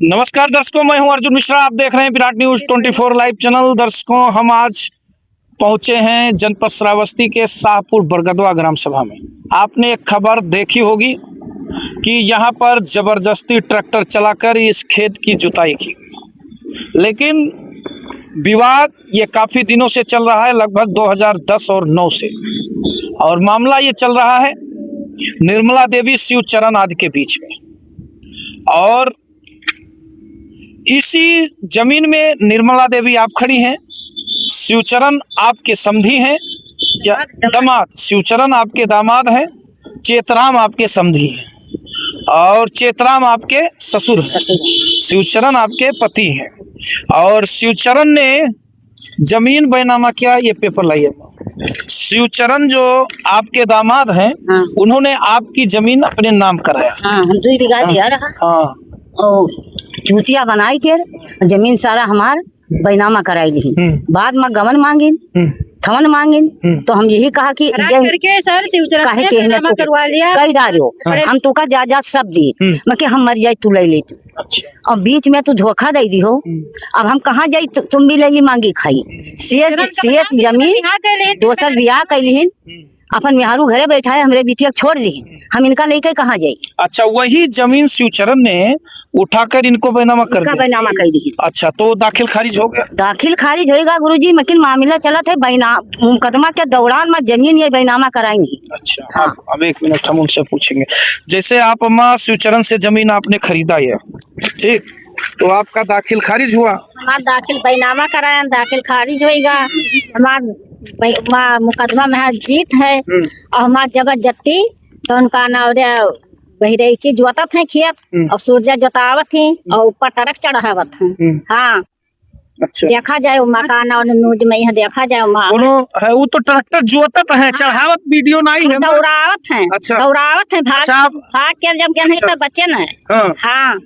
नमस्कार दर्शकों, मैं हूं अर्जुन मिश्रा। आप देख रहे हैं विराट न्यूज 24 लाइव चैनल। दर्शकों, हम आज पहुंचे हैं जनपद श्रावस्ती के शाहपुर बरगदवा ग्राम सभा में। आपने एक खबर देखी होगी कि यहां पर जबरदस्ती ट्रैक्टर चलाकर इस खेत की जुताई की, लेकिन विवाद ये काफ़ी दिनों से चल रहा है, लगभग 2010 और 9 से। और मामला ये चल रहा है निर्मला देवी शिवचरण आदि के बीच में। और इसी जमीन में निर्मला देवी आप खड़ी हैं, शिवचरण आपके समधी हैं या दामाद? शिवचरण आपके दामाद हैं, चेतराम आपके समधी हैं और चेतराम आपके ससुर हैं, शिवचरण आपके पति हैं। और शिवचरण ने जमीन बैनामा किया। ये पेपर लाइए। शिवचरण जो आपके दामाद हैं, हाँ। उन्होंने आपकी जमीन अपने नाम कराया। हाँ, हम 2 बीघा दिया रहा। हाँ, और चूतिया बनाई के जमीन सारा हमार बैनामा कराई ली। बाद में गवन मांगिन, थवन मांगिन, तो हम यही कहा कि करके सर शिवचरण काहे ने के बैनामा करवा लिया। कई डारियो हम तुका जा सब दी मैं हम मर जाई तू ले ले तू। अच्छा। और बीच में तू धोखा दे दी हो। अब हम कहाँ जाई तुम भी ले ली मांगी खाई। सेठ जमीन दोसर बियाह कैली, अपन मेहरू घरे बैठा है, हमरे बिटिया छोड़ दी, हम इनका लेके कहाँ जाई। अच्छा, वही जमीन शिवचरण ने उठाकर इनको बैनामा कर दिया। बैनामा कर दी। अच्छा, तो दाखिल खारिज हो गया? दाखिल खारिज होएगा गुरुजी, लेकिन मामला चला थे मुकदमा के दौरान में जमीन ये बैनामा कराई नहीं। अच्छा। हाँ। अब एक मिनट हम उनसे पूछेंगे। जैसे आप अम्मा शिवचरण से जमीन आपने खरीदा है, ठीक, तो आपका दाखिल खारिज हुआ? हमारा दाखिल बैनामा कराया, दाखिल खारिज होएगा। हमारा मुकदमा में जीत है और हमारा जबरदस्ती तो उनका नाम बहिरैची जोतत है खेत और सूर्य जोतावत है और ऊपर टरक चढ़ावत है। हाँ। अच्छा। देखा जाए वो मकान और न्यूज में यहाँ देखा जाए बोलो है, वो तो ट्रैक्टर जोतत है, चढ़ावत वीडियो नहीं है, दौड़ावत है। अच्छा। दौड़ावत है, भाग अच्छा, भाग के जब गए अच्छा। तो बच्चे न। हाँ। हाँ।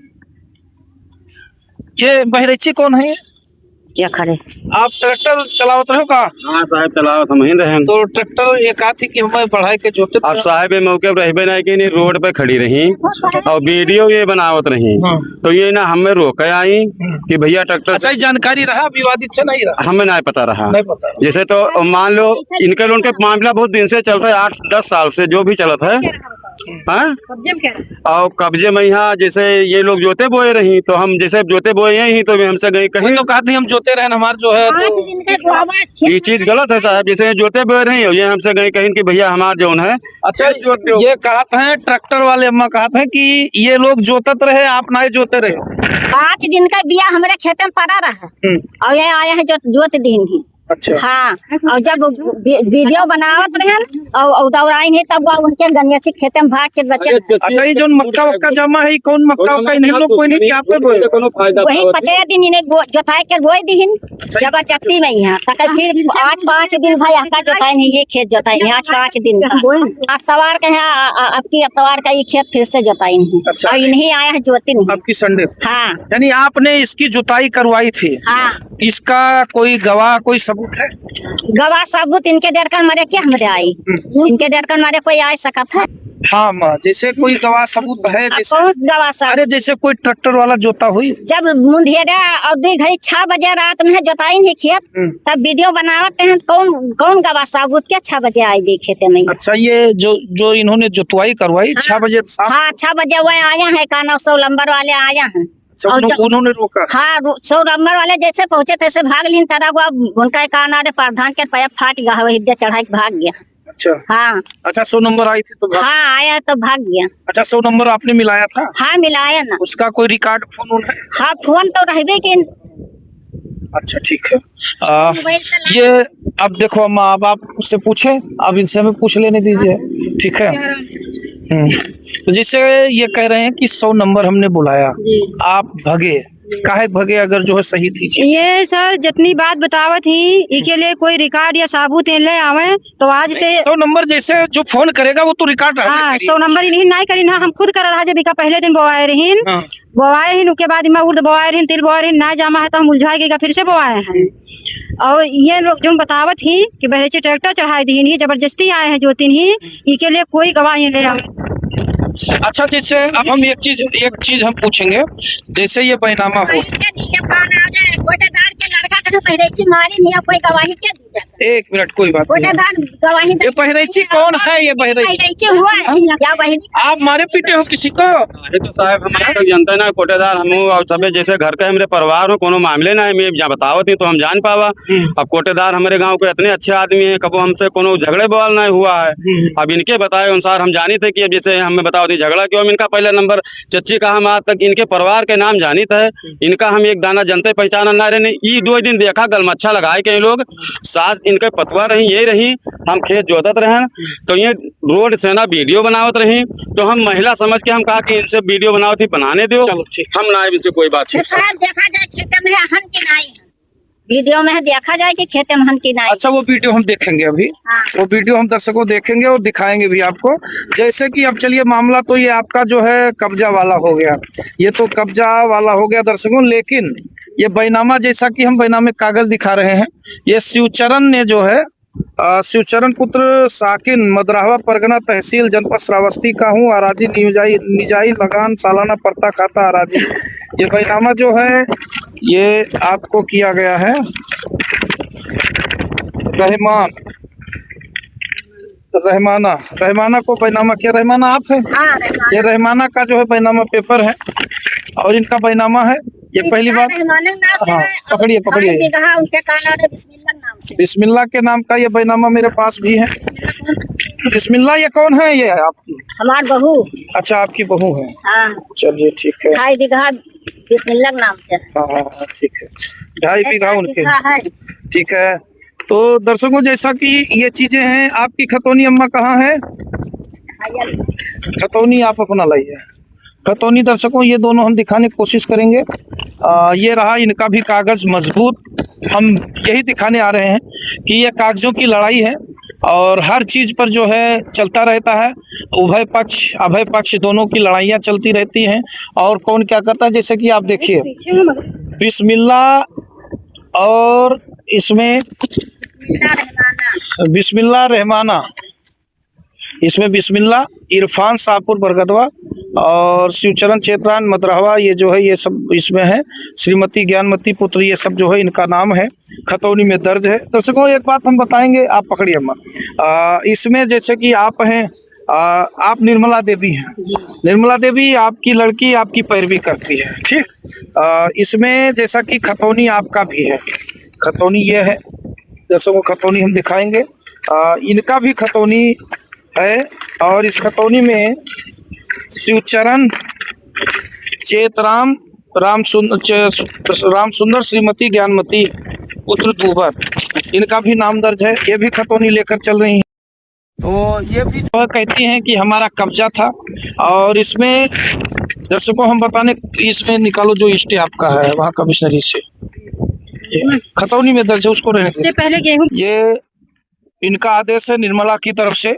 ये बहिरैची कौन है? या खड़े आप ट्रैक्टर चलावत रहो का? हाँ साहब, चलावत हम ही रहे। तो ट्रैक्टर एक आती कि हमें बढ़ाई के जोते। अब साहब ये मौके पर रहबे नहीं कि नहीं, रोड पे खड़ी रही और वीडियो ये बनावत रही। हाँ। तो ये ना हमें रोके आई कि भैया ट्रैक्टर। अच्छा, ये जानकारी रहा, विवादित से नहीं रहा? हमें नहीं पता रहा। नहीं पता। जैसे तो मान लो इनके लोन के मामला बहुत दिन से चल रहा है, 8-10 साल से जो भी चलत है। हाँ? और कब्जे में यहाँ जैसे ये लोग जोते बोए रही, तो हम जैसे जोते बोए ही तो हमसे गई कहीं तो कहते हम जोते रहे हमारे जो है तो ये चीज गलत है साहब। जैसे जोते बोए रही ये हमसे गई कहीं कि भैया हमार जोन है। अच्छा, ये कहते हैं ट्रैक्टर वाले अम्मा कहते हैं कि ये लोग जोतत रहे, आप ना जोते रहे। 5 दिन का बिया हमारे खेत में पड़ा रहा और ये आया है जोत दिन ही। अच्छा। हाँ। और जब वीडियो बनावत रहे और दौड़ाई नहीं तब उनके गनिया से खेत में भाग के बच्चे। अच्छा, ये जो मक्का वक्का जमा है, कौन मक्का वक्का नहीं लोग कोई नहीं क्या पे बोए? वही 50 दिन इन्हें जोताई के बोए दीन जबरदस्ती में यहाँ तक। फिर 8-5 दिन भाई आपका जोताई नहीं, ये खेत जोताई नहीं 8-5 दिन अतवार का है। आपकी अतवार का ये खेत फिर से जोताई नहीं। अच्छा। और इन्हीं आया है जोती नहीं। आपकी संडे। हाँ। यानी आपने इसकी जुताई करवाई थी? हाँ। इसका कोई गवाह, कोई सबूत है? गवाह सबूत इनके डर कर मारे क्या हमारे आई, इनके डर कर मारे कोई आ सकत है? हाँ माँ, जैसे कोई गवाह सबूत है? जैसे कौन गवाह सब? अरे जैसे कोई ट्रैक्टर वाला जोता हुई, जब मुंधेरा और 2 घड़ी 6 बजे रात में जोताई नहीं खेत, तब वीडियो बनावते हैं। कौन गवाह सबूत के 6 बजे आई जी खेते में? अच्छा, ये जो इन्होंने जोतवाई करवाई 6 बजे? हाँ, 6 बजे वो आया है का 900 नंबर वाले आया है। उन्होंने रोका? हाँ, 100 नंबर वाले जैसे पहुंचे तैसे भाग लीन तरह हुआ। उनका कानारे प्रधान के पैर फाट गया, हृदय चढ़ा के भाग गया। अच्छा। हाँ। अच्छा, 100 नंबर आई थी तो भाग? हाँ, आया तो भाग गया। अच्छा, 100 नंबर आपने मिलाया था? हाँ, मिलाया ना। उसका कोई रिकॉर्ड फोन है? हाँ, फोन तो रहबे के। अच्छा, ठीक है। ये अब देखो अम्मा, अब आप उससे पूछे, अब इनसे हमें पूछ लेने दीजिए, ठीक है? तो जैसे ये कह रहे हैं कि 100 नंबर हमने बुलाया, आप भगे, काहे भगे अगर जो है सही थी चीज? ये सर जितनी बात बतावत थी इसके लिए कोई रिकॉर्ड या साबूत ले आवे तो आज से 100 नंबर जैसे जो फोन करेगा वो तो रिकॉर्ड रहा। हाँ, 100 नंबर ही नहीं करी ना, हम खुद कर रहा जब का पहले दिन बोवाए रही। हाँ। बोवाए ही उसके बाद में उर्द बोवाए रही, तिल बोवाए रही, ना जामा है तो हम उलझाए गए फिर से बोवाए हैं। और ये लोग जो बतावत ही कि बहरेची ट्रैक्टर चढ़ाई दी जबरदस्ती आए हैं जो तीन ही, इसके लिए कोई गवाह ले आवे। अच्छा, जैसे अब हम एक चीज हम पूछेंगे, जैसे ये बैनामा हो, कोई गवाही क्या दी जाती है? 1 मिनट, कोई बात नहीं। कोटेदार गवाही ये बहरैची कौन है? ये बहरैची हुआ है या बहरी आप मारे पीटे हो किसी को? ये तो साहब हमारे तक जनता है ना, कोटेदार हम और सबे जैसे घर के हमरे परिवार हो, कोनो मामले ना है, मैं जहाँ बतावत नहीं तो हम जान पावा। अब कोटेदार हमारे गांव के इतने अच्छे आदमी हैं, कबो हमसे कोनो झगड़े बवाल नहीं हुआ है। अब इनके बताए अनुसार हम जानी थे कि अब जैसे हमें बताओ नहीं झगड़ा क्यों, इनका पहला नंबर चच्ची का हम आज तक इनके परिवार के नाम जानित है, इनका हम एक दाना जनते पहचाना ना रहे। ये 2 दिन देखा गलमच्छा लगाए कई लोग, सास इनके पतवा रही, यही रही, हम खेत जोतत रहे तो ये रोड से ना वीडियो बनावत रही, तो हम महिला समझ के हम कहा कि इनसे वीडियो बनाओ थी, बनाने दो, हम ना इनसे कोई बातचीत। देखा जाए खेत में हन की नाई है, वीडियो में देखा जाए कि खेत में हन की नाई। अच्छा, वो वीडियो हम देखेंगे अभी। हाँ। वो वीडियो हम दर्शकों देखेंगे और दिखाएंगे भी आपको। जैसे कि अब चलिए, मामला तो ये आपका जो है कब्जा वाला हो गया, ये तो कब्जा वाला हो गया दर्शकों, लेकिन ये बैनामा, जैसा कि हम बैनामे कागज दिखा रहे हैं, ये शिवचरण ने जो है शिवचरण पुत्र साकिन, मदरावा परगना, तहसील जनपद श्रावस्ती का हूँ, अराजी निजाई लगान सालाना पड़ता खाता अराजी। ये बैनामा जो है ये आपको किया गया है रहमाना को बैनामा किया। रहमाना आप है? हाँ, ये रहमाना का जो है बैनामा पेपर है और इनका बैनामा है। ये पहली बात, हाँ, पकड़िए उनके बिस्मिल्लाह नाम से, बिस्मिल्लाह के नाम का ये बैनामा मेरे पास भी है। बिस्मिल्लाह ये कौन है? ये आप? हमारी बहू। अच्छा, आपकी बहू है। हाँ, चलिए ठीक है। 2.5 बीघा बिस्मिल्लाह नाम से। हाँ, ठीक है, 2.5 बीघा उनके, है। ठीक है। तो दर्शकों, जैसा कि ये चीजें हैं, आपकी खतौनी अम्मा कहाँ है? खतौनी आप अपना लाइए। खतौनी दर्शकों, ये दोनों हम दिखाने की कोशिश करेंगे। ये रहा इनका भी कागज मजबूत। हम यही दिखाने आ रहे हैं कि ये कागजों की लड़ाई है और हर चीज़ पर जो है चलता रहता है। उभय पक्ष अभय पक्ष दोनों की लड़ाइयाँ चलती रहती हैं और कौन क्या करता है। जैसे कि आप देखिए, बिस्मिल्लाह और इसमें बिस्मिल्लाह रहमाना, इसमें बिस्मिल्लाह इरफान शाहपुर बरगदवा और शिवचरण चेतरान मदरहवा, ये जो है ये सब इसमें है। श्रीमती ज्ञानमती पुत्र, ये सब जो है इनका नाम है, खतौनी में दर्ज है। दर्शकों, एक बात हम बताएंगे, आप पकड़िए अम्मा। इसमें जैसे कि आप हैं, आप निर्मला देवी हैं। निर्मला देवी आपकी लड़की आपकी पैरवी करती है, ठीक। इसमें जैसा कि खतौनी आपका भी है, खतौनी ये है। दर्शकों, खतौनी हम दिखाएंगे, इनका भी खतौनी है और इस खतौनी में शिवचरण चेतराम राम सुंदर श्रीमती ज्ञानमती पुत्र दूबर, इनका भी नाम दर्ज है। ये भी खतौनी लेकर चल रही हैं। तो ये भी जो है कहती हैं कि हमारा कब्जा था। और इसमें दर्शकों हम बताने, इसमें निकालो जो स्टे आपका है वहाँ कमिश्नरी से, खतौनी में दर्ज है, उसको रहने इससे पहले गेहूं, ये इनका आदेश है निर्मला की तरफ से।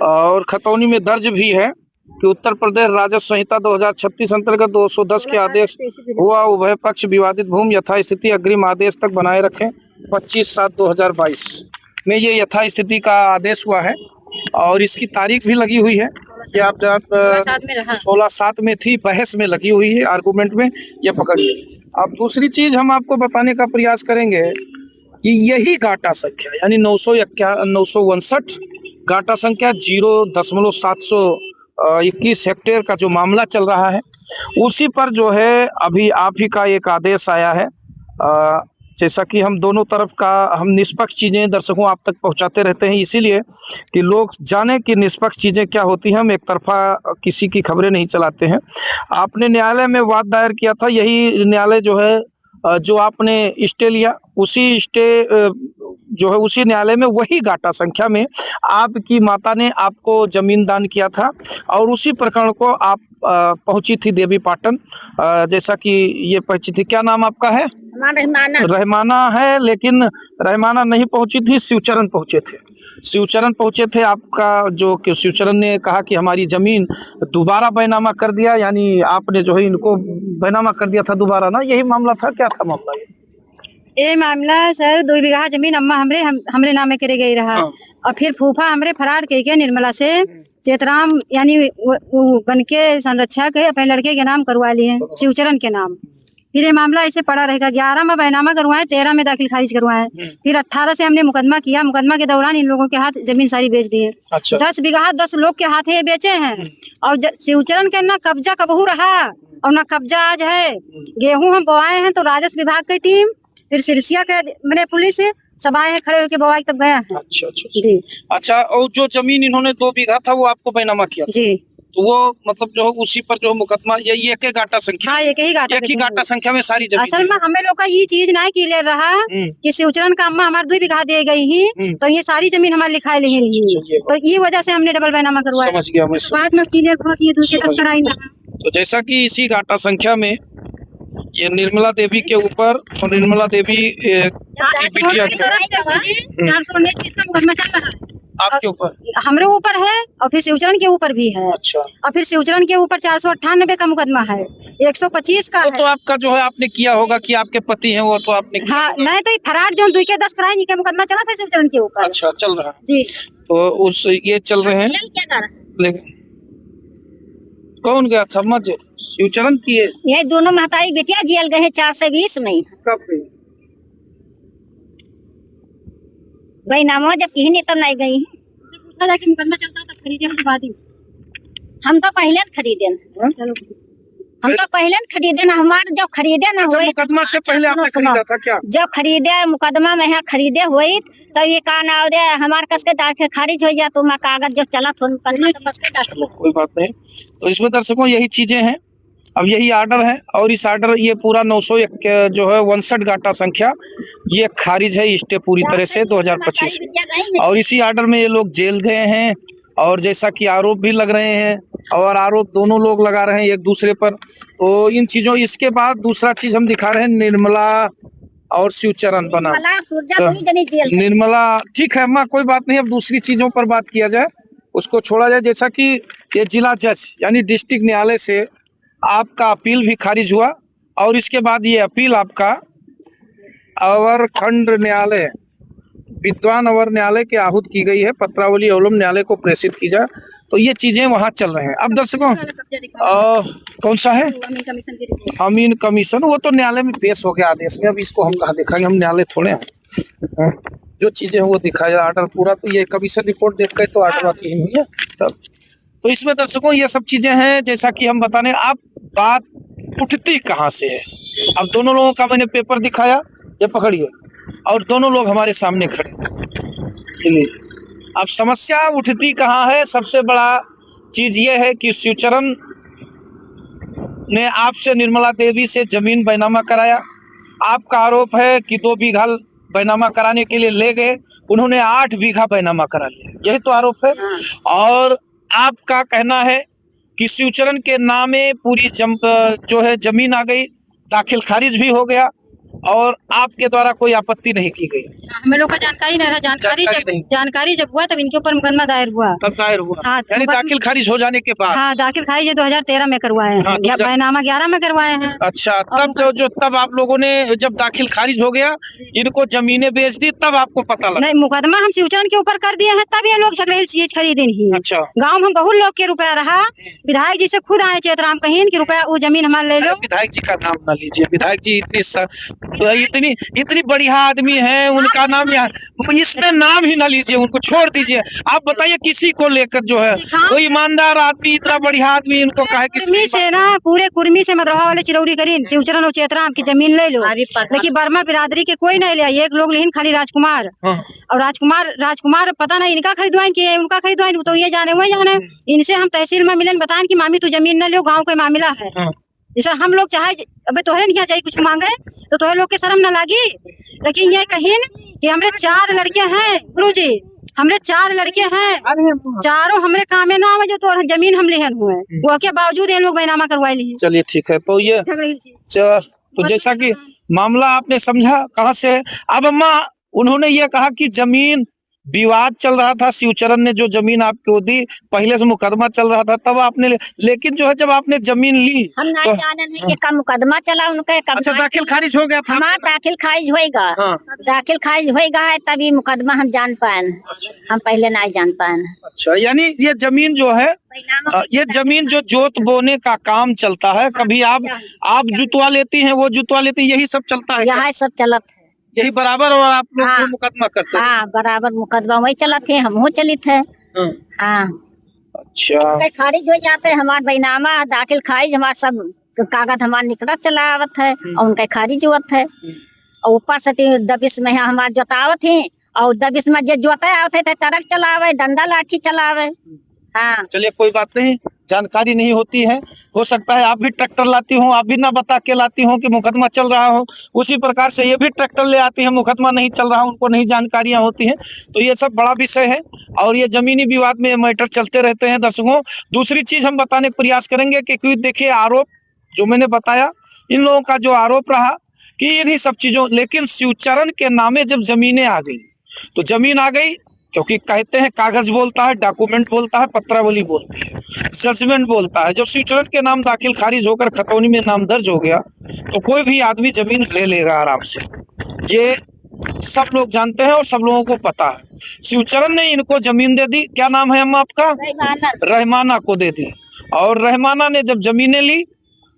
और खतौनी में दर्ज भी है कि उत्तर प्रदेश राजस्व संहिता 2036 अंतर्गत 210 के आदेश हुआ, उभय पक्ष विवादित भूमि यथास्थिति अग्रिम आदेश तक बनाए रखें। 25/7/2022 में ये यथास्थिति का आदेश हुआ है और इसकी तारीख भी लगी हुई है कि आप 16/7 में थी, बहस में लगी हुई है, आर्गूमेंट में। ये पकड़िए। अब दूसरी चीज हम आपको बताने का प्रयास करेंगे कि यही गाटा संख्या यानी 959 गाटा संख्या 0.721 हेक्टेयर का जो मामला चल रहा है, उसी पर जो है अभी आप ही का एक आदेश आया है। जैसा कि हम दोनों तरफ का हम निष्पक्ष चीज़ें दर्शकों आप तक पहुंचाते रहते हैं, इसीलिए कि लोग जाने कि निष्पक्ष चीज़ें क्या होती हैं। हम एक तरफा किसी की खबरें नहीं चलाते हैं। आपने न्यायालय में वाद दायर किया था, यही न्यायालय जो है जो आपने स्टे लिया, उसी स्टे जो है उसी न्यायालय में वही गाटा संख्या में आपकी माता ने आपको जमीन दान किया था और उसी प्रकरण को आप पहुंची थी देवी पाटन। जैसा कि ये पहुंची थी, क्या नाम आपका है? रहमाना है, लेकिन रहमाना नहीं पहुंची थी, शिवचरण पहुंचे थे। शिवचरण पहुंचे थे आपका, जो कि शिवचरण ने कहा कि हमारी जमीन दोबारा बैनामा कर दिया, यानी आपने जो है इनको बैनामा कर दिया था दोबारा ना, यही मामला था। क्या था मामला? ये मामला सर 2 बीघा जमीन अम्मा हमरे नामे करे गई रहा। और फिर फूफा हमरे फरार के निर्मला से चेतराम यानी वो बन के संरक्षक है, अपने लड़के के नाम करवा लिए शिवचरण के नाम। फिर ये मामला ऐसे पड़ा रहेगा। 11 में बैनामा करवाए, 13 में दाखिल खारिज करवाए, फिर 18 से हमने मुकदमा किया। मुकदमा के दौरान इन लोगों के हाथ जमीन सारी बेच दिए। अच्छा। 10 बीघा 10 लोग के हाथ ये बेचे हैं। और शिवचरण के ना कब्जा कबहू रहा और ना कब्जा आज है। गेहूं हम बोआए हैं तो राजस्व विभाग की टीम, फिर सिरसिया के मैंने पुलिस सब आए हैं, खड़े होकर बोआई तब गया है। अच्छा जी अच्छा। और जो जमीन इन्होंने 2 बीघा था वो आपको बैनामा किया था? जी तो वो मतलब जो उसी पर जो मुकदमा ये एक ही गाटा संख्या, हाँ, एक ही गाटा संख्या में सारी जमीन असल में हमें लोग का ये चीज नहीं क्लियर रहा कि शिवचरण का अम्मा हमारे 2 बीघा दे गई ही, तो ये सारी जमीन हमारे लिखाई नहीं रही, तो ये वजह से हमने डबल बैनामा करवाया। समझ गया मैं। बाद में क्लियर बहुत ये दूसरे समझ तस्कर आई ना। तो जैसा कि इसी गाटा संख्या में ये निर्मला देवी के ऊपर, और निर्मला देवी की बिटिया के 419 किसका मुकदमा चल रहा है आपके ऊपर, हमरे ऊपर है और फिर शिवचरण के ऊपर भी है। अच्छा। और फिर शिवचरण के ऊपर 498 का मुकदमा है, 125 का तो आपका जो है आपने किया होगा कि आपके पति हैं वो तो आपने किया हाँ, होगा। नहीं तो फरार जो 2 के 10 कराए के मुकदमा चला था शिवचरण के ऊपर। अच्छा, चल रहा है जी। तो उस ये चल रहे हैं। लेकिन कौन गया था? मत शिवचरण की ये दोनों महतारी बेटिया जेल गए 420 में। कब गई? बैनामा जब कहीं नहीं तब नहीं गई। पूछा जाके मुकदमा चलता तो खरीदे हम बाद ही। हम तो पहले खरीदे, हम तो पहले खरीदे ना, हमारे जो खरीदे ना अच्छा, हुए। मुकदमा से पहले आपने खरीदा था क्या? जो खरीदे मुकदमा में यहाँ खरीदे हुई तो ये कहा ना और हमारे कस के दाखिल खारिज हो जाए तो मैं कागज जो चला तो कस के दाखिल। चलो कोई बात नहीं। तो इसमें दर्शकों यही चीजें हैं। अब यही आर्डर है और इस आर्डर ये पूरा 901 जो है 59 गाटा संख्या ये खारिज है स्टे पूरी तरह से 2025 में। और इसी आर्डर में ये लोग जेल गए हैं और जैसा कि आरोप भी लग रहे हैं और आरोप दोनों लोग लगा रहे हैं एक दूसरे पर। तो इन चीजों, इसके बाद दूसरा चीज हम दिखा रहे हैं निर्मला और शिवचरण बना। निर्मला ठीक है अम्मा, कोई बात नहीं। अब दूसरी चीजों पर बात किया जाए, उसको छोड़ा जाए। जैसा कि ये जिला जज यानी डिस्ट्रिक्ट न्यायालय से आपका अपील भी खारिज हुआ और इसके बाद ये अपील आपका अवर खंड न्यायालय, विद्वान अवर न्यायालय के आहूत की गई है। पत्रावली अवलंब न्यायालय को प्रेषित की जाए। तो ये चीजें वहां चल रहे हैं। अब दर्शकों कौन सा है? अमीन कमीशन, वो तो न्यायालय में पेश हो गया आदेश में। अब इसको हम कहाँ दिखाएंगे, हम न्यायालय थोड़े हैं। जो चीजें हैं वो दिखाया आर्डर पूरा। तो ये कमीशन रिपोर्ट देख कर तो आर्डर आपकी हुई है तब। तो इसमें दर्शकों ये सब चीजें हैं जैसा कि हम बताने। अब बात उठती कहाँ से है? अब दोनों लोगों का मैंने पेपर दिखाया, ये पकड़िए, और दोनों लोग हमारे सामने खड़े। अब समस्या उठती कहाँ है? सबसे बड़ा चीज ये है कि शिवचरण ने आपसे निर्मला देवी से जमीन बैनामा कराया। आपका आरोप है कि 2 बीघा बैनामा कराने के लिए ले गए, उन्होंने 8 बीघा बैनामा करा लिया, यही तो आरोप है। और आपका कहना है कि शिवचरण के नामे पूरी जो है जमीन आ गई, दाखिल खारिज भी हो गया और आपके द्वारा कोई आपत्ति नहीं की गई। हमें लोग का जानकारी नहीं रहा। जानकारी जब हुआ तब इनके ऊपर मुकदमा दायर हुआ। तब दायर हुआ? हाँ, यानी दाखिल खारिज हो जाने के बाद? हाँ, दाखिल खारिज 2013 में करवाए हैं। हाँ, बैनामा 11 में करवाए हैं। अच्छा, तब तब आप लोगों ने जब दाखिल खारिज हो गया, इनको जमीनें बेच दी, तब आपको पता लगा? नहीं, मुकदमा हम शिवचरण के ऊपर कर दिए हैं तब ये लोग झगड़े चीज खरीदे नहीं। अच्छा। गाँव में बहुत लोग के रुपया रहा। विधायक जी से खुद आए चेतराम कहीन की रुपया वो जमीन हमारे ले लो। विधायक जी का नाम ना लीजिए। विधायक जी इतनी बढ़िया आदमी है, उनका नाम इसमें नाम ही ना लीजिए, उनको छोड़ दीजिए। आप बताइए किसी को लेकर जो है वो ईमानदार आदमी, इतना बढ़िया आदमी, इनको कहे कुर्मी से ना, पूरे कुर्मी से मदरवा वाले चिरौरी करीन शिवचरण और चेतराम की जमीन ले लो, लेकिन वर्मा बिरादरी के कोई नहीं लिया। एक लोग लेकिन खाली राजकुमार। और राजकुमार पता नहीं इनका खरीदवाइन कि उनका खरीदवाइन, तो ये जाने वही जाने। इनसे हम तहसील में मिलन बताएं कि मामी तू जमीन न लो, गाँव का मामला है। जैसा हम लोग चाहे अबे तोहरे नहीं चाहिए कुछ मांगे तो तोहरे लोग के शर्म न लागी। लेकिन ये कहीन कि हमरे 4 लड़के हैं गुरुजी, हमरे 4 लड़के हैं, चारों हमरे काम में ना आवे जो तो जमीन हम लेहन हुए, वो के बावजूद ये लोग बैनामा करवाए लिए। चलिए ठीक है। तो ये तो जैसा कि मामला आपने समझा कहाँ से है। अब अम्मा उन्होंने ये कहा कि जमीन विवाद चल रहा था, शिवचरण ने जो जमीन आपको दी, पहले से मुकदमा चल रहा था, तब आपने, लेकिन जो है जब आपने जमीन ली हम ना तो जाने नहीं कि कब मुकदमा चला उनका, कब अच्छा दाखिल खारिज हो गया था। हमारा दाखिल खारिज होएगा। हाँ। दाखिल खारिज होएगा है तभी मुकदमा हम जान पाए, हम पहले नहीं जान पाए। अच्छा, यानी ये जमीन जो है, ये जमीन जो जोत बोने का काम चलता है, कभी आप जुतवा लेती हैं, वो जुतवा लेती हैं, यही सब चलता है क्या? यहाँ सब चलत है। यही बराबर, और आप लोग हाँ। वो मुकदमा करते हैं? हाँ बराबर मुकदमा वही चलत है, हम हो चलित है। हाँ। हाँ अच्छा, खारिज हो जाते हैं, हमारे बैनामा दाखिल खारिज, हमारा सब कागज हमारा निकलत चला आवत है और उनका खारिज हुआ है। और ऊपर से 10 में हमारे जोतावत है, और 10 में जो जोता आवत है ट्रक चलावे, डंडा लाठी चलावे। हाँ चलिए कोई बात नहीं, जानकारी नहीं होती है, हो सकता है आप भी ट्रैक्टर लाती हो, आप भी ना बता के लाती हो कि मुकदमा चल रहा हो, उसी प्रकार से ये भी ट्रैक्टर ले आती है, मुकदमा नहीं चल रहा, उनको नहीं जानकारियां होती हैं। तो ये सब बड़ा विषय है और ये जमीनी विवाद में मैटर चलते रहते हैं दर्शकों। दूसरी चीज हम बताने का प्रयास करेंगे कि क्योंकि देखिए, आरोप जो मैंने बताया, इन लोगों का जो आरोप रहा कि इन्हीं सब चीजों, लेकिन शिवचरण के नामे जब जमीनें आ गई तो जमीन आ गई, क्योंकि कहते हैं कागज बोलता है, डॉक्यूमेंट बोलता है, पत्रावली बोलती है, जजमेंट बोलता है। जब शिवचरण के नाम दाखिल खारिज होकर खतौनी में नाम दर्ज हो गया तो कोई भी आदमी जमीन ले लेगा आराम से, ये सब लोग जानते हैं और सब लोगों को पता है। शिवचरण ने इनको जमीन दे दी, क्या नाम है अम्मा आपका? रहमाना को दे दी, और रहमाना ने जब जमीनें ली,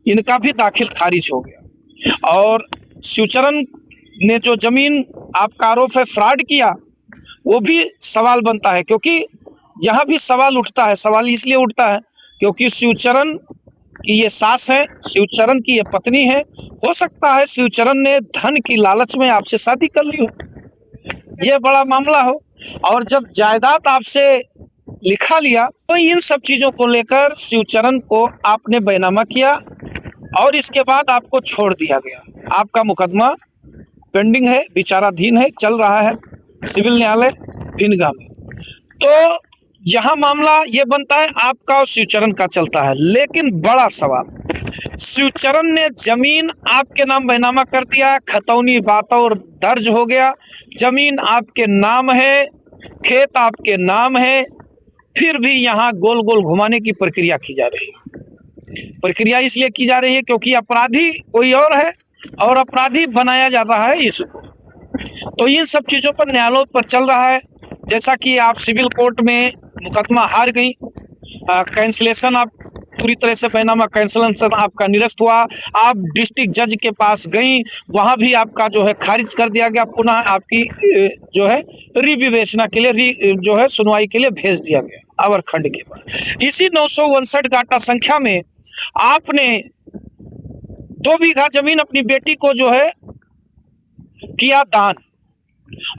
इनका भी दाखिल खारिज हो गया। और शिवचरण ने जो जमीन, आपका आरोप है फ्रॉड किया, वो भी सवाल बनता है, क्योंकि यहाँ भी सवाल उठता है। सवाल इसलिए उठता है क्योंकि शिवचरण की ये सास है, शिवचरण की ये पत्नी है, हो सकता है शिवचरण ने धन की लालच में आपसे शादी कर ली हो, ये बड़ा मामला हो, और जब जायदाद आपसे लिखा लिया तो इन सब चीजों को लेकर शिवचरण को आपने बैनामा किया और इसके बाद आपको छोड़ दिया गया। आपका मुकदमा पेंडिंग है, विचाराधीन है, चल रहा है सिविल न्यायालय भिनगा में। तो यहाँ मामला ये बनता है आपका और शिवचरण का चलता है, लेकिन बड़ा सवाल, शिवचरण ने जमीन आपके नाम बैनामा कर दिया, खतौनी बातौर दर्ज हो गया, जमीन आपके नाम है, खेत आपके नाम है, फिर भी यहाँ गोल गोल घुमाने की प्रक्रिया की जा रही है। प्रक्रिया इसलिए की जा रही है क्योंकि अपराधी कोई और है और अपराधी बनाया जा रहा है इसको। तो इन सब चीज़ों पर न्यायालय पर चल रहा है। जैसा कि आप सिविल कोर्ट में मुकदमा हार गई, कैंसिलेशन, आप पूरी तरह से बैनामा कैंसिलेशन आपका निरस्त हुआ, आप डिस्ट्रिक्ट जज के पास गई, वहाँ भी आपका जो है खारिज कर दिया गया, पुनः आपकी जो है रिविवेचना के लिए, जो है सुनवाई के लिए भेज दिया गया अवर खंड के बाद। इसी 959 गाटा संख्या में आपने 2 बीघा जमीन अपनी बेटी को जो है किया दान,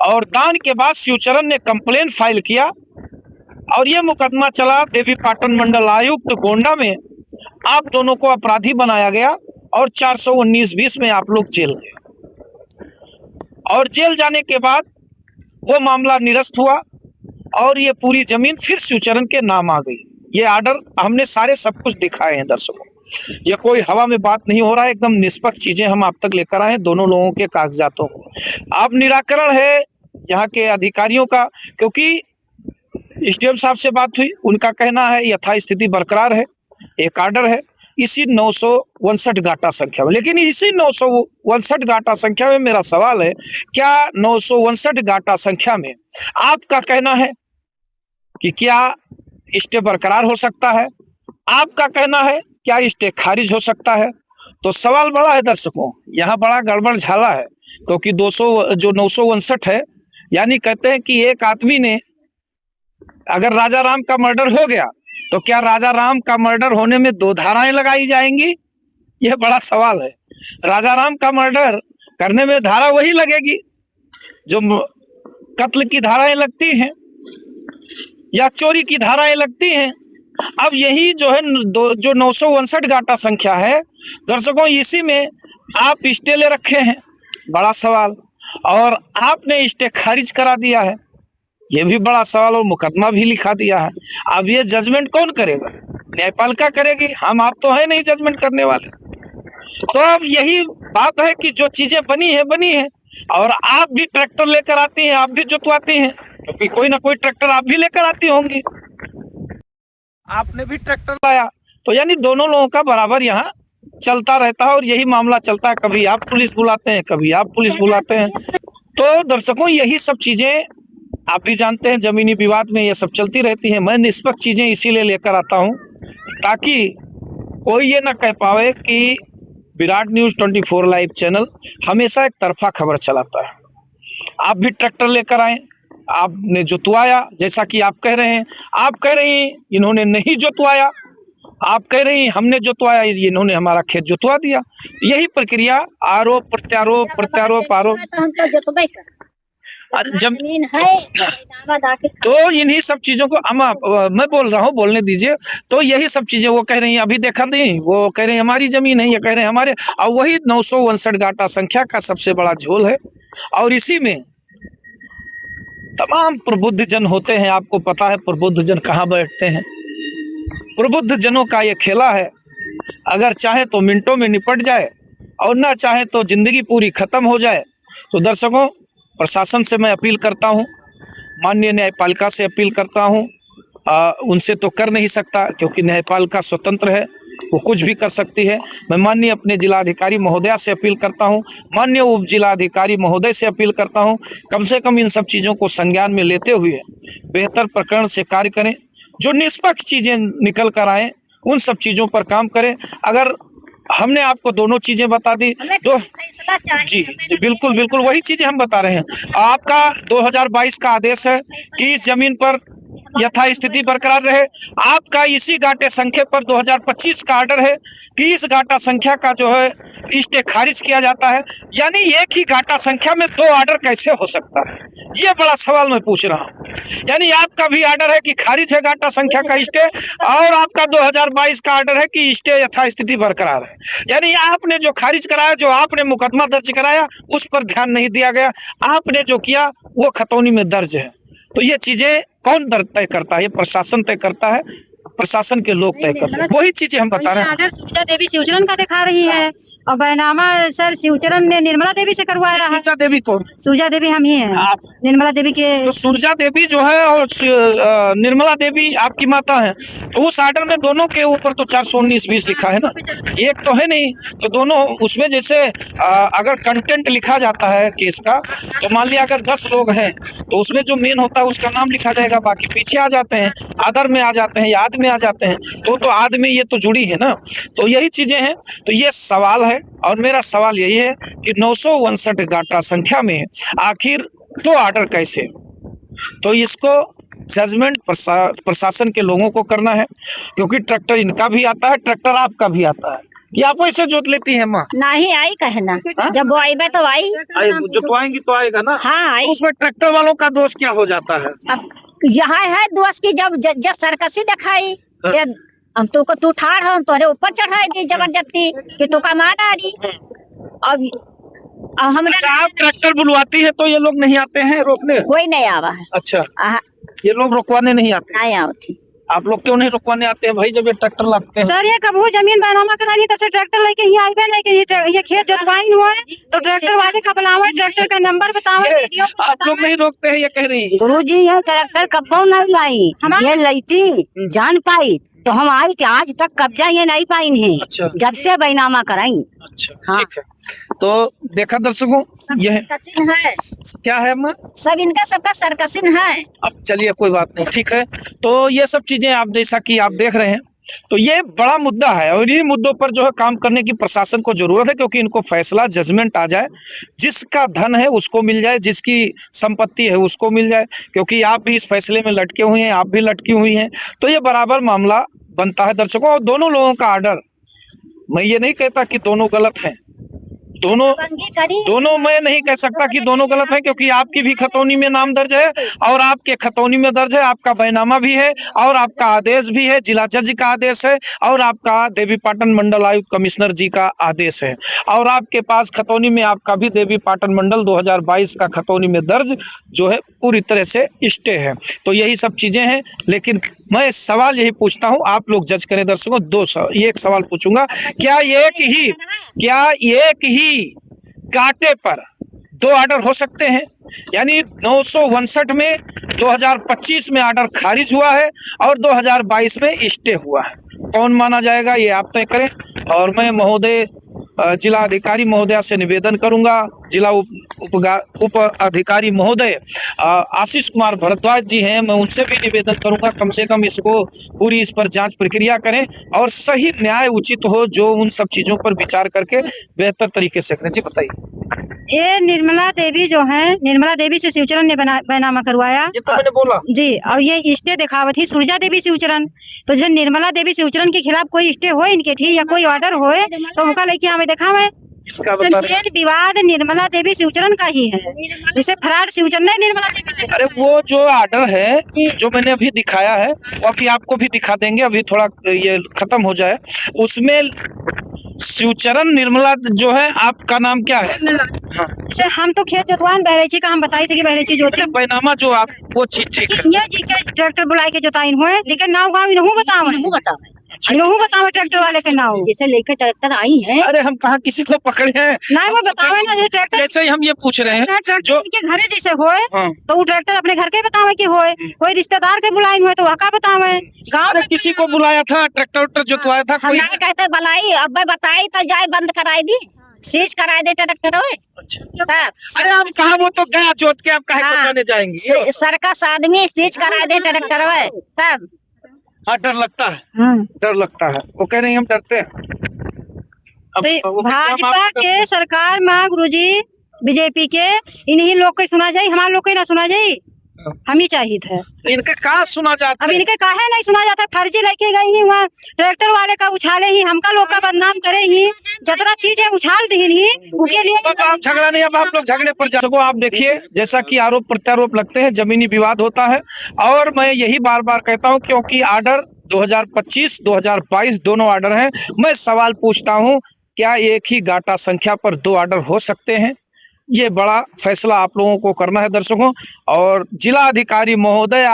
और दान के बाद शिवचरण ने कंप्लेन फाइल किया और ये मुकदमा चला देवी पाटन मंडल आयुक्त गोंडा में। आप दोनों को अपराधी बनाया गया और 419-20 में आप लोग जेल गए, और जेल जाने के बाद वो मामला निरस्त हुआ और ये पूरी जमीन फिर शिवचरण के नाम आ गई। ये आर्डर हमने सारे सब कुछ दिखाए हैं दर्शकों, ये कोई हवा में बात नहीं हो रहा है, एकदम निष्पक्ष चीजें हम आप तक लेकर आए हैं दोनों लोगों के कागजातों को। अब निराकरण है यहाँ के अधिकारियों का, क्योंकि एसडीएम साहब से बात हुई, उनका कहना है यथास्थिति बरकरार है, एक आर्डर है इसी 959 गाटा संख्या में। लेकिन इसी 959 गाटा संख्या में मेरा सवाल है, क्या 959 गाटा संख्या में आपका कहना है कि क्या स्टे बरकरार हो सकता है? आपका कहना है क्या स्टे खारिज हो सकता है? तो सवाल बड़ा है दर्शकों, यहाँ बड़ा गड़बड़ झाला है, क्योंकि 959 है, यानी कहते हैं कि एक आदमी ने, अगर राजा राम का मर्डर हो गया तो क्या राजा राम का मर्डर होने में 2 धाराएं लगाई जाएंगी? यह बड़ा सवाल है। राजा राम का मर्डर करने में धारा वही लगेगी जो कत्ल की धाराएं लगती हैं या चोरी की धाराएं लगती हैं। अब यही जो है जो 959 गाटा संख्या है दर्शकों, इसी में आप स्टे ले रखे हैं, बड़ा सवाल, और आपने स्टे खारिज करा दिया है, ये भी बड़ा सवाल, और मुकदमा भी लिखा दिया है। अब ये जजमेंट कौन करेगा? न्यायपालिका करेगी, हम आप तो है नहीं जजमेंट करने वाले। तो अब यही बात है कि जो चीजें बनी है, और आप भी ट्रैक्टर लेकर आती हैं, आप भी जुतवाती हैं, क्योंकि कोई ना कोई ट्रैक्टर आप भी लेकर आती होंगी, आपने भी ट्रैक्टर लाया, तो यानी दोनों लोगों का बराबर यहाँ चलता रहता है और यही मामला चलता है। कभी आप पुलिस बुलाते हैं, कभी आप पुलिस बुलाते हैं। तो दर्शकों, यही सब चीजें आप भी जानते हैं, जमीनी विवाद में ये सब चलती रहती हैं। मैं निष्पक्ष चीजें इसीलिए लेकर आता हूँ ताकि कोई ये ना कह पावे कि विराट न्यूज़ 24 लाइव चैनल हमेशा एक तरफा खबर चलाता है। आप भी ट्रैक्टर लेकर आए, आपने जोतवाया, जैसा कि आप कह रहे हैं, आप कह रही हैं इन्होंने नहीं जोतवाया, आप कह रही हैं हमने जोतवाया, इन्होंने हमारा खेत जोतवा दिया। यही प्रक्रिया आरोप प्रत्यारोप प्रत्यारोप आरोप। तो हम तो जोतबे कर जमीन है दावा दाखिल। तो इन्हीं सब चीजों को मैं बोल रहा हूँ, बोलने दीजिए। तो यही सब चीजें वो कह रही हैं, अभी देखा नहीं, वो कह रहे हैं हमारी जमीन है, ये कह रहे हैं हमारे, और वही 959 गाटा संख्या का सबसे बड़ा झोल है। और इसी में तमाम प्रबुद्ध जन होते हैं। आपको पता है प्रबुद्ध जन कहाँ बैठते हैं। प्रबुद्ध जनों का ये खेला है, अगर चाहे तो मिनटों में निपट जाए और ना चाहे तो जिंदगी पूरी खत्म हो जाए। तो दर्शकों, प्रशासन से मैं अपील करता हूँ, माननीय न्यायपालिका से अपील करता हूँ, उनसे तो कर नहीं सकता क्योंकि न्यायपालिका स्वतंत्र है, वो कुछ भी कर सकती है। मैं माननीय अपने जिलाधिकारी महोदया से अपील करता हूँ, माननीय उप जिलाधिकारी महोदय से अपील करता हूँ, कम से कम इन सब चीज़ों को संज्ञान में लेते हुए बेहतर प्रकरण से कार्य करें, जो निष्पक्ष चीज़ें निकल कर आएँ उन सब चीज़ों पर काम करें। अगर हमने आपको दोनों चीज़ें बता दी, जी बिल्कुल बिल्कुल वही चीज़ें हम बता रहे हैं। आपका 2022 का आदेश है कि इस जमीन पर यथा स्थिति बरकरार रहे। आपका इसी गाटे संख्या पर 2025 का आर्डर है कि इस गाटा संख्या का जो है स्टे खारिज किया जाता है। यानी एक ही गाटा संख्या में 2 आर्डर कैसे हो सकता है, ये बड़ा सवाल मैं पूछ रहा हूँ। यानी आपका भी आर्डर है कि खारिज है गाटा संख्या का स्टे, और आपका 2022 का आर्डर है कि स्टे यथा स्थिति बरकरार है। यानी आपने जो खारिज कराया, जो आपने मुकदमा दर्ज कराया, उस पर ध्यान नहीं दिया गया। आपने जो किया वो खतौनी में दर्ज है। तो ये चीजें कौन तय करता है? ये प्रशासन तय करता है, प्रशासन के लोग तय करते हैं। वही चीजें हम बता रहे हैं। आर्डर सुविधा देवी शिवचरण का दिखा रही है और बैनामा सर शिवचरण ने निर्मला देवी से करवा रहा है। सुरजा देवी कौन? सुरजा देवी हम ही हैं, आप? निर्मला देवी के। तो सुरजा देवी जो है और निर्मला देवी आपकी माता है, तो उस आर्डर में दोनों के ऊपर तो 419-20 लिखा है ना, एक तो है नहीं। तो दोनों उसमें जैसे अगर कंटेंट लिखा जाता है केस का, तो मान लिया अगर 10 लोग हैं तो उसमें जो मेन होता है उसका नाम लिखा जाएगा, बाकी पीछे आ जाते हैं, अदर में आ जाते हैं या आदमी आ जाते हैं। तो आदमी ये तो जुड़ी है ना। तो यही चीजें हैं। तो ये सवाल है और मेरा सवाल यही है कि 959 गाटा संख्या में आखिर 2 आर्डर कैसे? तो इसको जजमेंट प्रशासन के लोगों को करना है, क्योंकि ट्रैक्टर इनका भी आता है, ट्रैक्टर आपका भी आता है। कि आप वैसे जोत लेती हैं माँ? नहीं आई कहना, जब वो आई तो आई जोतवाएंगी तो आएगा ना। हाँ आई। तो उसमें ट्रैक्टर वालों का दोष क्या हो जाता है? अब यहाँ है दोस्त की, जब सरकसी दिखाई हम तू ठाड़ हो, तोरे ऊपर चढ़ाई दी जबरदस्ती कि तू का मार आ रही। अब हमरा अच्छा, आप ट्रैक्टर बुलवाती है तो ये लोग नहीं आते हैं रोकने? कोई नहीं आवा है। अच्छा, ये लोग रुकवाने नहीं आते? नहीं आवती। आप लोग क्यों नहीं रुकवाने आते हैं भाई, जब ये ट्रैक्टर लगते हैं? सर ये कबू जमीन बैनामा करानी, तब से ट्रैक्टर लेके ही आए नहीं कि ये खेत जोतवाई हुआ है, तो ट्रैक्टर वाले का बुलावा, ट्रैक्टर का नंबर बताओ। आप लोग नहीं रोकते हैं, ये कह रही है। गुरु जी ये ट्रैक्टर कब्बो नहीं लाई, ये लईती जान पाई तो हम आई थी, आज तक कब्जा ये नहीं पाई है। अच्छा। जब से बैनामा कराई। अच्छा, हाँ। ठीक है। तो देखा दर्शकों, यह सरकसिन है, क्या है माँ? सब इनका सबका सरकसिन है। अब चलिए कोई बात नहीं, ठीक है। तो ये सब चीजें आप जैसा कि आप देख रहे हैं, तो ये बड़ा मुद्दा है और इन्हीं मुद्दों पर जो है काम करने की प्रशासन को जरूरत है, क्योंकि इनको फैसला जजमेंट आ जाए, जिसका धन है उसको मिल जाए, जिसकी संपत्ति है उसको मिल जाए। क्योंकि आप भी इस फैसले में लटके हुए हैं, आप भी लटकी हुई हैं, तो ये बराबर मामला बनता है दर्शकों। और दोनों लोगों का आर्डर, मैं ये नहीं कहता कि दोनों गलत हैं, दोनों मैं नहीं कह सकता कि दोनों गलत है, क्योंकि आपकी भी खतौनी में नाम दर्ज है और आपके खतौनी में दर्ज है, आपका बैनामा भी है और आपका आदेश भी है, जिला जज का आदेश है और आपका देवीपाटन मंडल आयुक्त कमिश्नर जी का आदेश है, और आपके पास खतौनी में आपका भी देवीपाटन मंडल 2022 का खतौनी में दर्ज जो है पूरी तरह से स्टे है। तो यही सब चीजें हैं। लेकिन मैं सवाल यही पूछता हूं, आप लोग जज करें दर्शकों। एक सवाल पूछूंगा, क्या एक ही गाटे पर 2 आर्डर हो सकते हैं? यानी 959 में 2025 में ऑर्डर खारिज हुआ है और 2022 में स्टे हुआ है। कौन माना जाएगा ये आप तय करें। और मैं महोदय जिला अधिकारी महोदया से निवेदन करूंगा, जिला उप अधिकारी महोदय आशीष कुमार भारद्वाज जी हैं, मैं उनसे भी निवेदन करूंगा कम से कम इसको पूरी इस पर जांच प्रक्रिया करें और सही न्याय उचित हो जो उन सब चीजों पर विचार करके बेहतर तरीके से करें। जी बताइए। ये निर्मला देवी जो है, निर्मला देवी से शिवचरण ने बैनामा करवाया। ये तो मैंने बोला जी, और ये स्टे दिखावत थी सुरजा देवी शिवचरण। तो जब निर्मला देवी शिवचरण के खिलाफ कोई स्टे हो इनके थी या कोई ऑर्डर होए तो उनका लेके हमें दिखावे। इसका बता रहे हैं। विवाद निर्मला देवी शिवचरण का ही है, जिसे फरार शिवचरण है निर्मला देवी से। अरे वो जो ऑर्डर है जो मैंने अभी दिखाया है वो अभी आपको भी दिखा देंगे, अभी थोड़ा ये खत्म हो जाए। उसमें शिवचरण निर्मला जो है, आपका नाम क्या है? हाँ। से हम तो खेत जोतवान बहरेची का हम बताई थे कि बहरेची जोती बैनामा जो आप वो चीज ठीक है। ये जी के ट्रैक्टर बुलाई के जोताइन हुए, लेकिन नाव गाँव इनहू बतावे ट्रैक्टर वाले के नाव जैसे लेकर ट्रैक्टर आई है। अरे हम कहाँ किसी को पकड़े हैं? नहीं वो बतावे ना, जैसे ट्रैक्टर जैसे ही हम ये पूछ रहे हैं ट्रैक्टर जो के घरे जैसे होए हाँ। तो वो ट्रैक्टर अपने घर के बतावे कि होए, कोई रिश्तेदार के बुलाइन हुए तो वह का बतावे। गाँव अरे किसी को बुलाया था, ट्रैक्टर उट्टर जोतवाया था हम कोई? नहीं कहते बुलाई, अब बताई तो जाए बंद कराई दी, सीज कराई दे ट्रैक्टर होए। अच्छा। तब अरे हम कहा वो तो गया जोत के, आप कहे हाँ। को जाने जाएंगे? सर्कस आदमी सीज कराई दे ट्रैक्टर होए तब। हाँ डर लगता है, डर लगता है। वो कह रहे हैं हम डरते हैं। तो वो भाजपा के सरकार में गुरुजी बीजेपी के इन्हीं लोग को सुना जाये, हमारे लोग को ना सुना जाये, हम ही चाहिए थे। इनका कहा सुना जाता अब है? इनके काहे नहीं सुना जाता, फर्जी लेके गई ही वहाँ ट्रैक्टर वाले का उछाले ही, हमका लोग का बदनाम करे ही, जितना चीज है उछाल दी ही उनके लिए। अब आप झगड़ा नहीं, अब आप लोग झगड़े पर जा सको। आप देखिए जैसा कि आरोप प्रत्यारोप लगते हैं, जमीनी विवाद होता है और मैं यही बार बार कहता हूं क्योंकि ऑर्डर 2025 2022 दोनों ऑर्डर हैं। मैं सवाल पूछता हूं, क्या एक ही गाटा संख्या पर 2 ऑर्डर हो सकते हैं? ये बड़ा फैसला आप लोगों को करना है दर्शकों। और जिला अधिकारी महोदय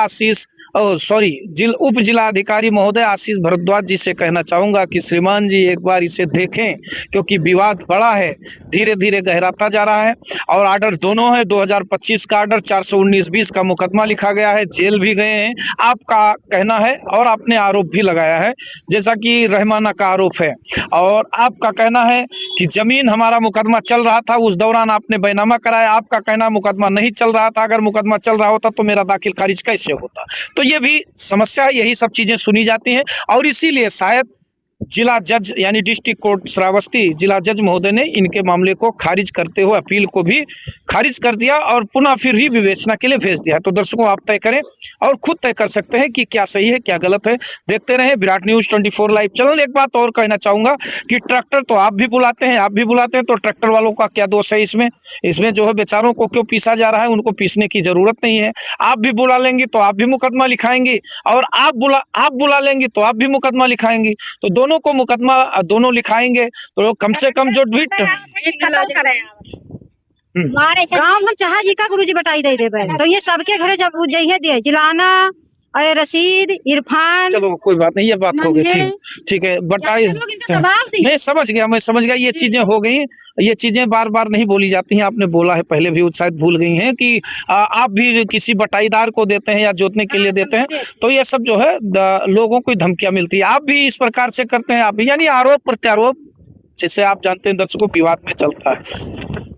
उप जिला अधिकारी महोदय आशीष भारद्वाज जी से कहना चाहूँगा कि श्रीमान जी एक बार इसे देखें क्योंकि विवाद बड़ा है, धीरे धीरे गहराता जा रहा है। और ऑर्डर दोनों है, 2025 का ऑर्डर 419-20 का मुकदमा लिखा गया है, जेल भी गए हैं आपका कहना है और आपने आरोप भी लगाया है जैसा कि रहमाना का आरोप है। और आपका कहना है कि जमीन हमारा मुकदमा चल रहा था, उस दौरान आपने बैनामा कराया। आपका कहना मुकदमा नहीं चल रहा था, अगर मुकदमा चल रहा होता तो मेरा दाखिल खारिज कैसे होता? तो ये भी समस्या है, यही सब चीजें सुनी जाती हैं और इसीलिए शायद जिला जज यानी डिस्ट्रिक्ट कोर्ट श्रावस्ती जिला जज महोदय ने इनके मामले को खारिज करते हुए अपील को भी खारिज कर दिया और पुनः फिर विवेचना के लिए भेज दिया। तो दर्शकों आप तय करें और खुद तय कर सकते हैं कि क्या सही है क्या गलत है। देखते रहें विराट न्यूज़ 24 लाइव चैनल। एक बात और कहना चाहूँगा कि ट्रैक्टर तो आप भी बुलाते हैं, तो ट्रैक्टर वालों का क्या दोष है इसमें जो है बेचारों को क्यों पीसा जा रहा है? उनको पीसने की जरूरत नहीं है। आप भी बुला लेंगे तो आप भी मुकदमा लिखाएंगे और आप बुला लेंगे तो आप भी मुकदमा लिखाएंगे। तो दोनों को मुकदमा दोनों लिखाएंगे तो कम से कम जो ट्वीट गाँव हम चाहे जी का गुरुजी बताई दे देवे तो ये सबके घरे जब जइहे दिए जिलाना और रशीद इरफान। चलो कोई बात नहीं, ये बात हो गई, ठीक है बताइए। मैं समझ गया ये चीजें हो गई। ये चीजें बार बार नहीं बोली जाती हैं, आपने बोला है पहले भी, शायद भूल गई हैं कि आप भी किसी बटाईदार को देते हैं या जोतने के लिए देते हैं तो ये सब जो है लोगों को धमकियां मिलती है। आप भी इस प्रकार से करते हैं, आप भी यानी आरोप प्रत्यारोप जिसे आप जानते हैं दर्शकों विवाद में चलता है।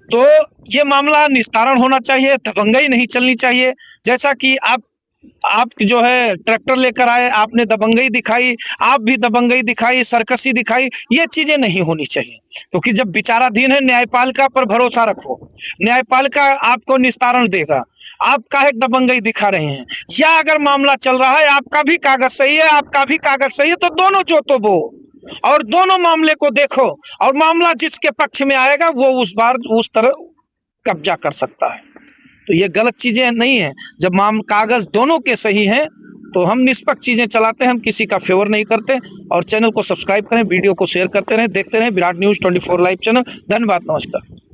तो ये मामला निस्तारण होना चाहिए, दबंगई नहीं चलनी चाहिए। जैसा कि आप जो है ट्रैक्टर लेकर आए, आपने दबंगई दिखाई, आप भी दबंगई दिखाई, सरकसी दिखाई, ये चीजें नहीं होनी चाहिए क्योंकि जब विचाराधीन है न्यायपालिका पर भरोसा रखो, न्यायपालिका आपको निस्तारण देगा। आप काहे दबंगई दिखा रहे हैं? या अगर मामला चल रहा है आपका भी कागज सही है, आपका भी कागज सही है तो दोनों जोतो वो और दोनों मामले को देखो और मामला जिसके पक्ष में आएगा वो उस तरह कब्जा कर सकता है। तो ये गलत चीजें नहीं है। जब कागज दोनों के सही हैं तो हम निष्पक्ष चीजें चलाते हैं, हम किसी का फेवर नहीं करते। और चैनल को सब्सक्राइब करें, वीडियो को शेयर करते रहें, देखते रहें विराट न्यूज़ 24 लाइव चैनल। धन्यवाद, नमस्कार।